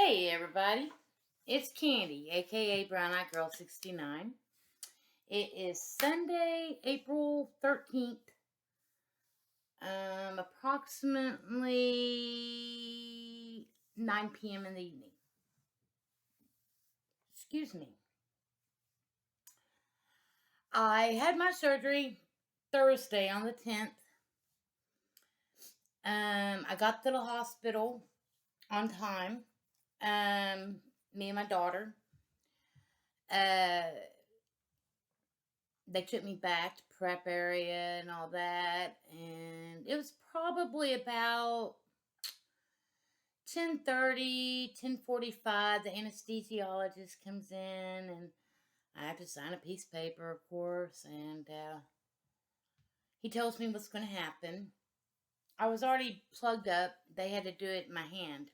Hey everybody, it's Candy, aka Brown Eyed Girl 69. It is Sunday, April 13th, approximately 9 p.m. in the evening. Excuse me. I had my surgery Thursday on the 10th. I got to the hospital on time. Me and my daughter. They took me back to prep area and all that, and it was probably about 10:30, 10:45. The anesthesiologist comes in, and I have to sign a piece of paper, of course, and he tells me what's going to happen. I was already plugged up. They had to do it in my hand,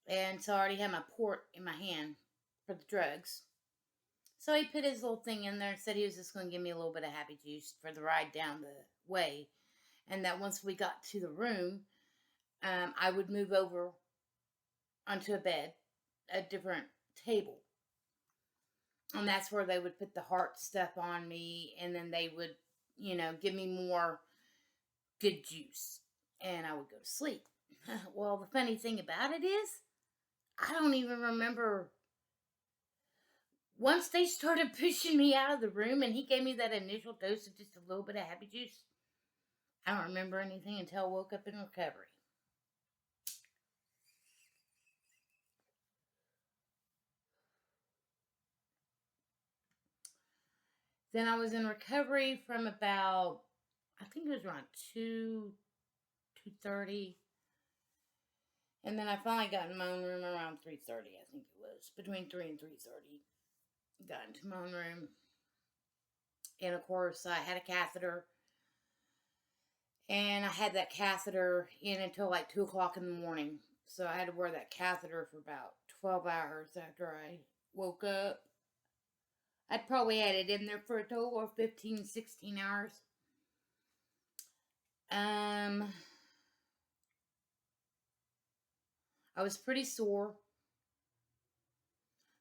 and so I already had my port in my hand for the drugs. So he put his little thing in there and said he was just going to give me a little bit of happy juice for the ride down the way. And that once we got to the room, I would move over onto a bed, a different table. And that's where they would put the heart stuff on me. And then they would, give me more good juice. And I would go to sleep. Well, the funny thing about it is, I don't even remember. Once they started pushing me out of the room and he gave me that initial dose of just a little bit of happy juice, I don't remember anything until I woke up in recovery. Then I was in recovery from about, I think it was around 2:30. And then I finally got in my own room around 3:30, I think it was. Between 3 and 3:30. Got into my own room. And of course, I had a catheter. And I had that catheter in until like 2 o'clock in the morning. So I had to wear that catheter for about 12 hours after I woke up. I'd probably had it in there for a total of 15, 16 hours. I was pretty sore,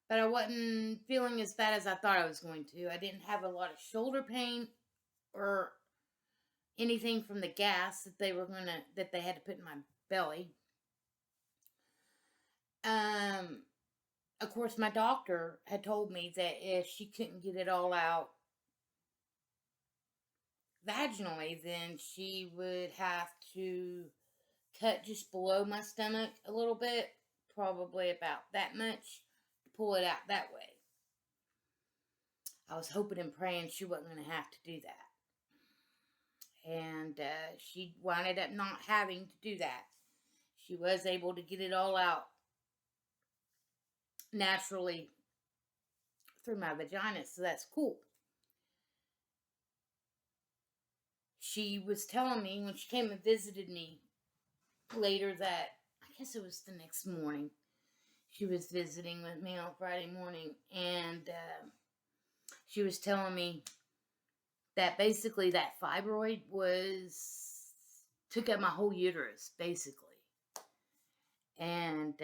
but I wasn't feeling as bad as I thought I was going to. I didn't have a lot of shoulder pain or anything from the gas that they had to put in my belly. Of course, my doctor had told me that if she couldn't get it all out vaginally, then she would have to cut just below my stomach a little bit, probably about that much, to pull it out that way. I was hoping and praying she wasn't going to have to do that. And she wound up not having to do that. She was able to get it all out naturally through my vagina, so that's cool. She was telling me when she came and visited me later that, I guess it was the next morning, she was visiting with me on Friday morning, and she was telling me that basically that fibroid took up my whole uterus, basically. And,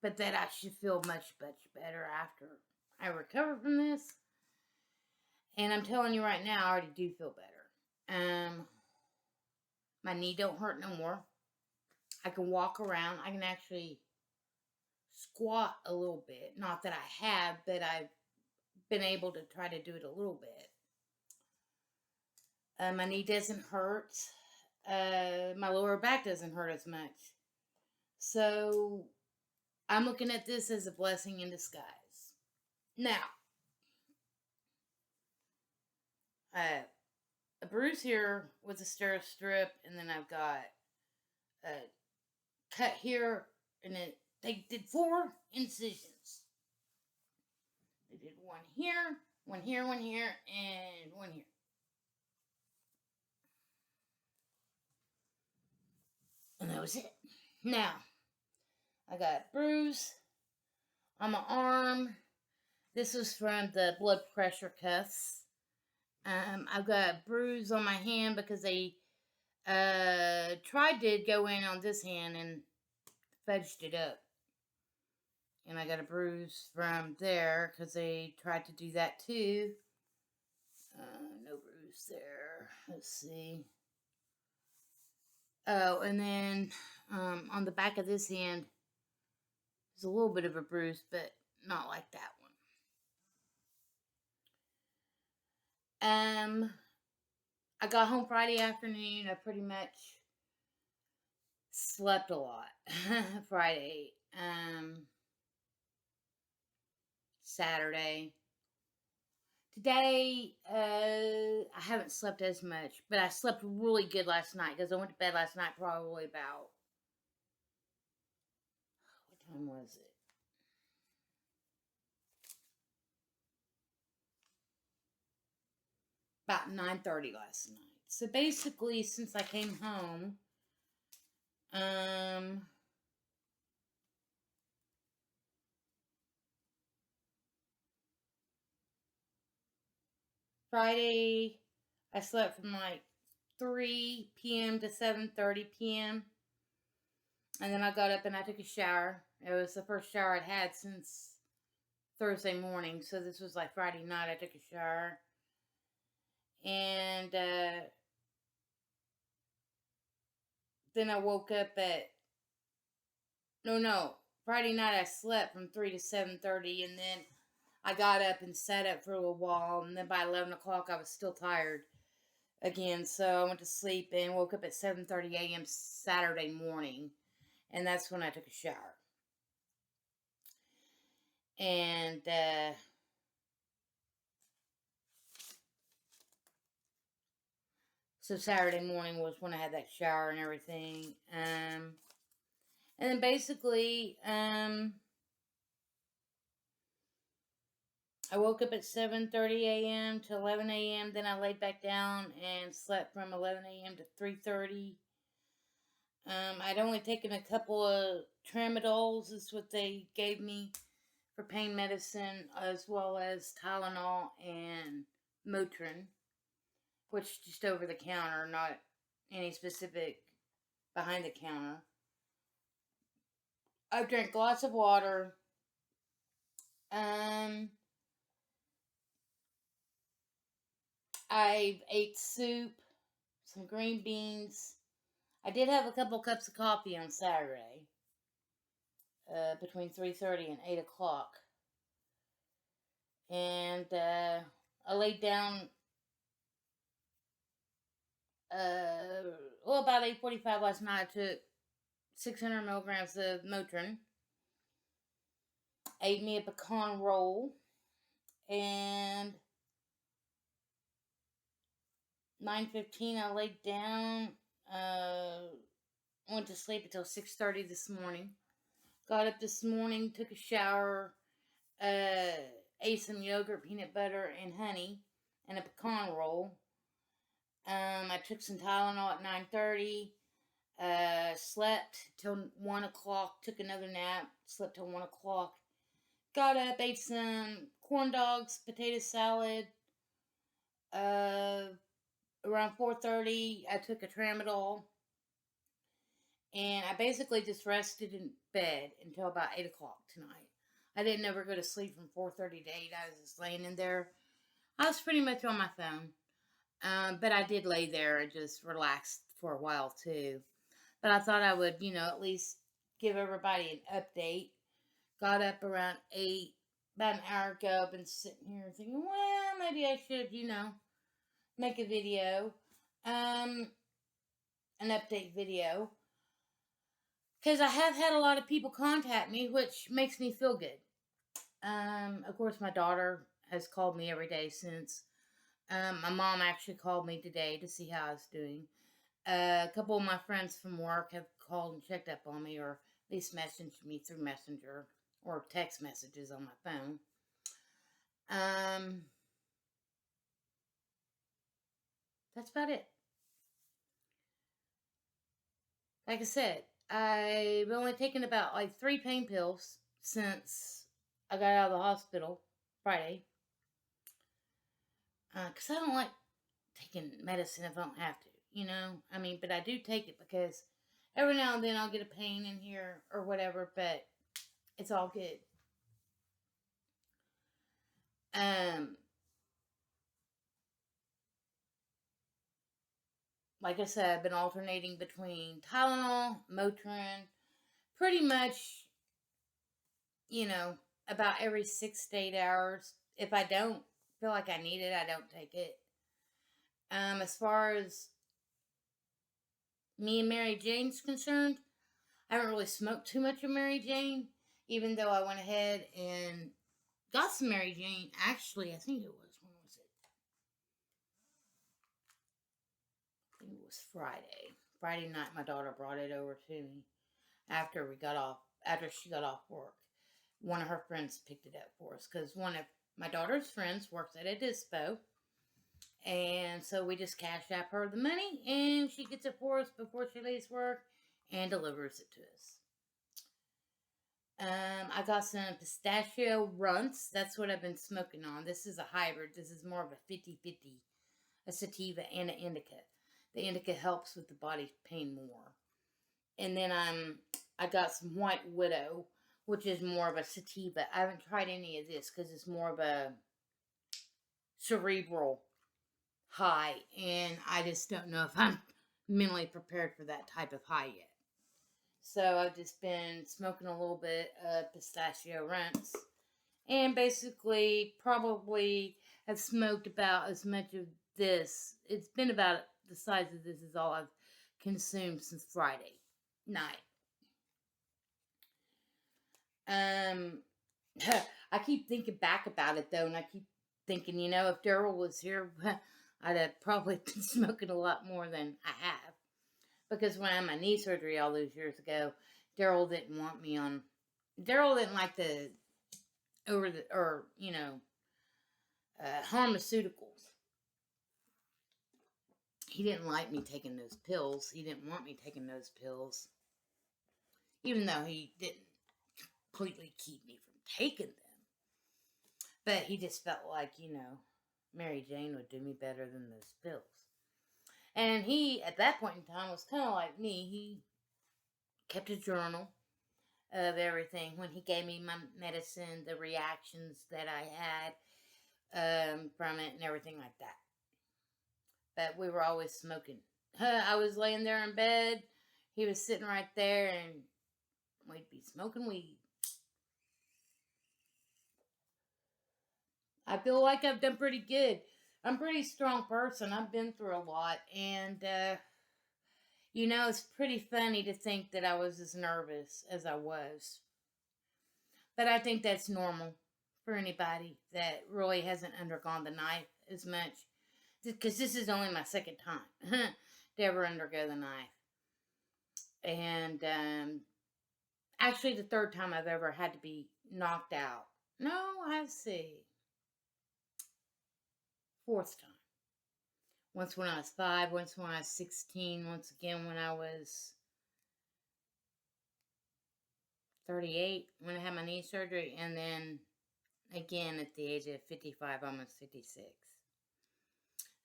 but that I should feel much, much better after I recover from this. And I'm telling you right now, I already do feel better. My knee don't hurt no more. I can walk around. I can actually squat a little bit. Not that I have, but I've been able to try to do it a little bit. My knee doesn't hurt. My lower back doesn't hurt as much. So I'm looking at this as a blessing in disguise. Now, a bruise here with a stirrup strip, and then I've got a cut here, and they did 4 incisions. They did one here, one here, one here, and one here. And that was it. Now, I got a bruise on my arm. This was from the blood pressure cuffs. I've got a bruise on my hand because they tried to go in on this hand and fudged it up. And I got a bruise from there because they tried to do that too. No bruise there. Let's see. Oh, and then on the back of this hand, there's a little bit of a bruise, but not like that one. I got home Friday afternoon. I pretty much slept a lot Friday. Saturday. Today, I haven't slept as much, but I slept really good last night because I went to bed last night probably about, what time was it? About 9:30 last night. So basically, since I came home, Friday, I slept from like 3 p.m. to 7:30 p.m. And then I got up and I took a shower. It was the first shower I'd had since Thursday morning. So this was like Friday night. I took a shower. And then I woke up at, no, Friday night I slept from 3 to 7:30. And then I got up and sat up for a little while. And then by 11 o'clock I was still tired again. So I went to sleep and woke up at 7:30 a.m. Saturday morning. And that's when I took a shower. And so Saturday morning was when I had that shower and everything. And then basically, I woke up at 7:30 a.m. to 11 a.m. Then I laid back down and slept from 11 a.m. to 3:30. I'd only taken a couple of Tramadols, is what they gave me for pain medicine, as well as Tylenol and Motrin, which just over the counter, not any specific behind the counter. I drank lots of water. I ate soup, some green beans. I did have a couple cups of coffee on Saturday, between 3:30 and 8 o'clock. And I laid down, about 8:45 last night. I took 600 milligrams of Motrin. Ate me a pecan roll. And 9:15 I laid down. Went to sleep until 6:30 this morning. Got up this morning, took a shower, ate some yogurt, peanut butter, and honey, and a pecan roll. I took some Tylenol at 9:30. Slept till 1 o'clock. Took another nap. Slept till 1 o'clock. Got up, ate some corn dogs, potato salad. Around 4:30, I took a Tramadol. And I basically just rested in bed until about 8 o'clock tonight. I didn't ever go to sleep from 4:30 to 8. I was just laying in there. I was pretty much on my phone. But I did lay there and just relaxed for a while too. But I thought I would, at least give everybody an update. Got up around 8, about an hour ago. I've been sitting here thinking, well, maybe I should, make a video. An update video. Because I have had a lot of people contact me, which makes me feel good. Of course, my daughter has called me every day since. My mom actually called me today to see how I was doing. A couple of my friends from work have called and checked up on me, or at least messaged me through Messenger or text messages on my phone. That's about it. Like I said, I've only taken about like 3 pain pills since I got out of the hospital Friday. Because I don't like taking medicine if I don't have to, but I do take it because every now and then I'll get a pain in here or whatever, but it's all good. Um, like I said, I've been alternating between Tylenol, Motrin, pretty much, you know, about every 6 to 8 hours. If I don't feel like I need it, I don't take it. As far as me and Mary Jane's concerned, I haven't really smoked too much of Mary Jane, even though I went ahead and got some Mary Jane. Actually, I think it was, when was it? I think it was Friday. Friday night, my daughter brought it over to me after she got off work. One of her friends picked it up for us because one of my daughter's friends works at a dispo. And so we just cash app her the money and she gets it for us before she leaves work and delivers it to us. I got some pistachio runts. That's what I've been smoking on. This is a hybrid. This is more of a 50-50, a sativa and an indica. The indica helps with the body pain more. And then I got some White Widow, which is more of a sativa. I haven't tried any of this because it's more of a cerebral high, and I just don't know if I'm mentally prepared for that type of high yet. So I've just been smoking a little bit of pistachio runts, and basically probably have smoked about as much of this. It's been about the size of this is all I've consumed since Friday night. I keep thinking back about it though, and I keep thinking, if Daryl was here, I'd have probably been smoking a lot more than I have. Because when I had my knee surgery all those years ago, Daryl didn't want me on. Daryl didn't like the pharmaceuticals. He didn't like me taking those pills. He didn't want me taking those pills, even though he didn't completely keep me from taking them. But he just felt like, Mary Jane would do me better than those pills. And he, at that point in time, was kind of like me. He kept a journal of everything when he gave me my medicine, the reactions that I had from it, and everything like that. But we were always smoking. I was laying there in bed. He was sitting right there, and we'd be smoking weed. I feel like I've done pretty good. I'm a pretty strong person. I've been through a lot, and it's pretty funny to think that I was as nervous as I was. But I think that's normal for anybody that really hasn't undergone the knife as much. Because this is only my second time to ever undergo the knife. And actually, the third time I've ever had to be knocked out. No, I see. Fourth time. Once when I was 5, once when I was 16, once again when I was 38, when I had my knee surgery, and then again at the age of 55, almost 56.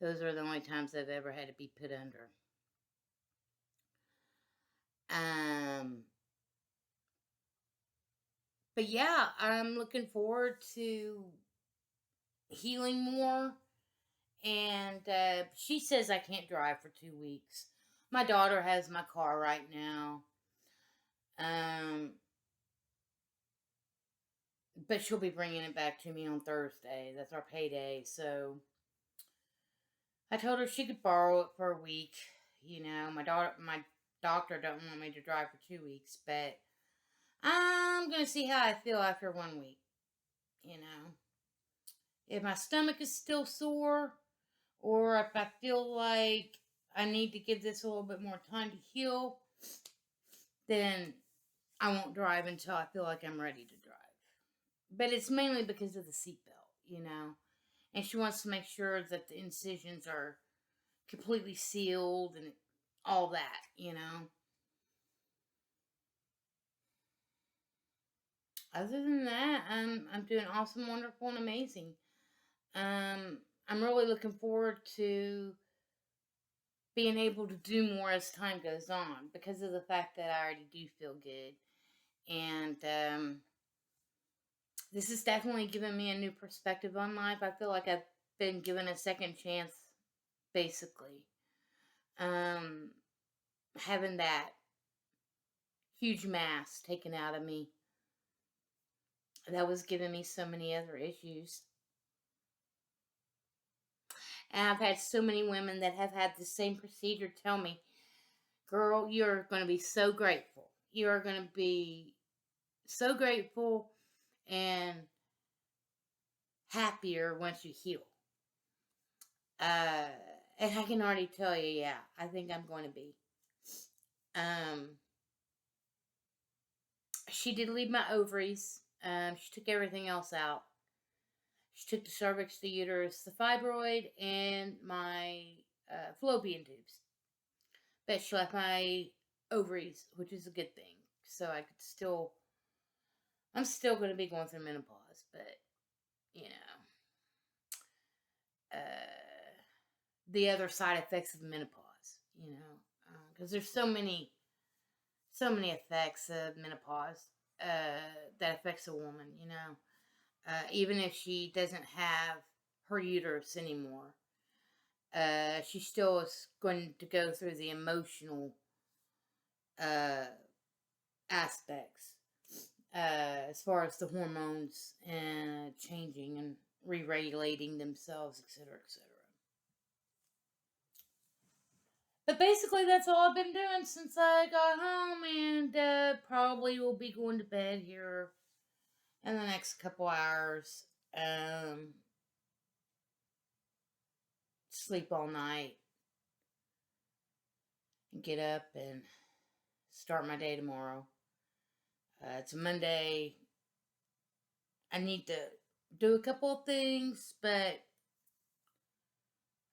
Those are the only times I've ever had to be put under. But yeah, I'm looking forward to healing more. And she says I can't drive for 2 weeks. My daughter has my car right now. But she'll be bringing it back to me on Thursday. That's our payday. So I told her she could borrow it for a week. My doctor don't want me to drive for 2 weeks, but I'm going to see how I feel after 1 week. If my stomach is still sore, or if I feel like I need to give this a little bit more time to heal, then I won't drive until I feel like I'm ready to drive. But it's mainly because of the seatbelt, And she wants to make sure that the incisions are completely sealed and all that, Other than that, I'm doing awesome, wonderful, and amazing. I'm really looking forward to being able to do more as time goes on because of the fact that I already do feel good. And This has definitely given me a new perspective on life. I feel like I've been given a second chance, basically. Um, Having that huge mass taken out of me that was giving me so many other issues. And I've had so many women that have had the same procedure tell me, girl, you're going to be so grateful. You're going to be so grateful and happier once you heal. Uh, and I can already tell you, yeah, I think I'm going to be. She did leave my ovaries. She took everything else out. She took the cervix, the uterus, the fibroid, and my fallopian tubes. But she left my ovaries, which is a good thing. So I could still, I'm still going to be going through menopause, but you know, the other side effects of menopause, because there's so many effects of menopause that affects a woman, even if she doesn't have her uterus anymore. She still is going to go through the emotional uh, aspects as far as the hormones changing and re-regulating themselves, etc., etc. But basically, that's all I've been doing since I got home, and probably will be going to bed here in the next couple hours. Sleep all night and get up and start my day tomorrow. It's a Monday. I need to do a couple of things, but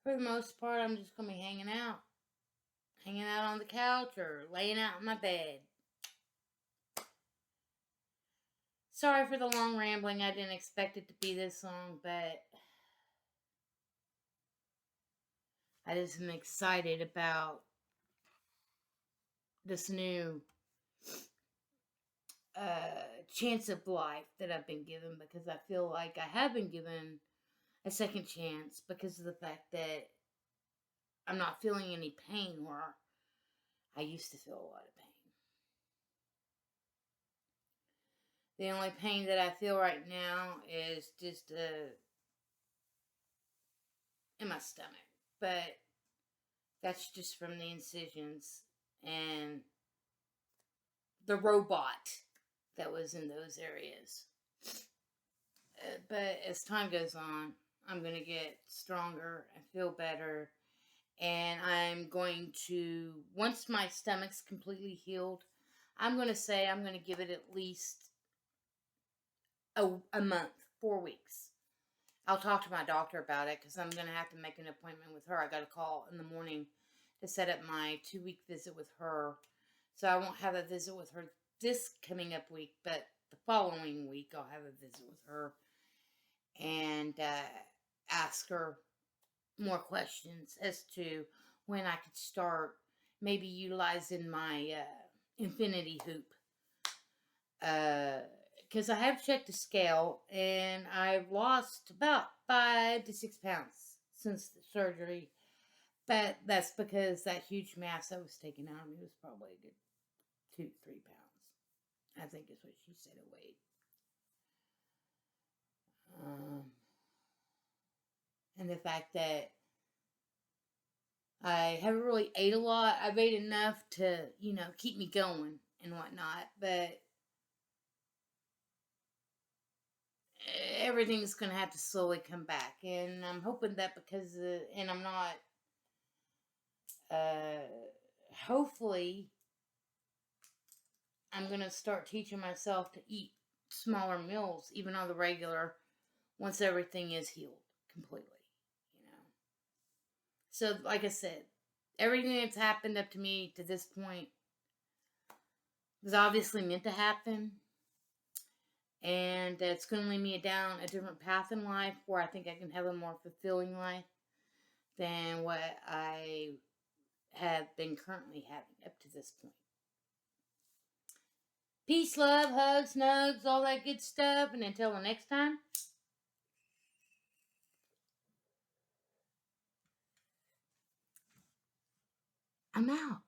for the most part, I'm just going to be hanging out. Hanging out on the couch or laying out in my bed. Sorry for the long rambling. I didn't expect it to be this long, but I just am excited about this new chance of life that I've been given, because I feel like I have been given a second chance because of the fact that I'm not feeling any pain where I used to feel a lot of pain. The only pain that I feel right now is just in my stomach, but that's just from the incisions and the robot that was in those areas. But as time goes on, I'm going to get stronger and feel better. And I'm going to, once my stomach's completely healed, I'm going to say I'm going to give it at least a month, 4 weeks. I'll talk to my doctor about it because I'm going to have to make an appointment with her. I got a call in the morning to set up my 2-week visit with her. So I won't have a visit with her this coming up week, but the following week I'll have a visit with her and ask her more questions as to when I could start maybe utilizing my infinity hoop. Because I have checked the scale and I've lost about 5 to 6 pounds since the surgery. But that's because that huge mass that was taken out of me was probably a good 2 to 3 pounds. I think is what she said it weighed. And the fact that I haven't really ate a lot. I've ate enough to, keep me going and whatnot. But everything's going to have to slowly come back. And I'm hoping that and I'm not, hopefully, I'm going to start teaching myself to eat smaller meals, even on the regular, once everything is healed completely, So, like I said, everything that's happened up to me to this point was obviously meant to happen. And it's going to lead me down a different path in life where I think I can have a more fulfilling life than what I have been currently having up to this point. Peace, love, hugs, snugs, all that good stuff. And until the next time, I'm out.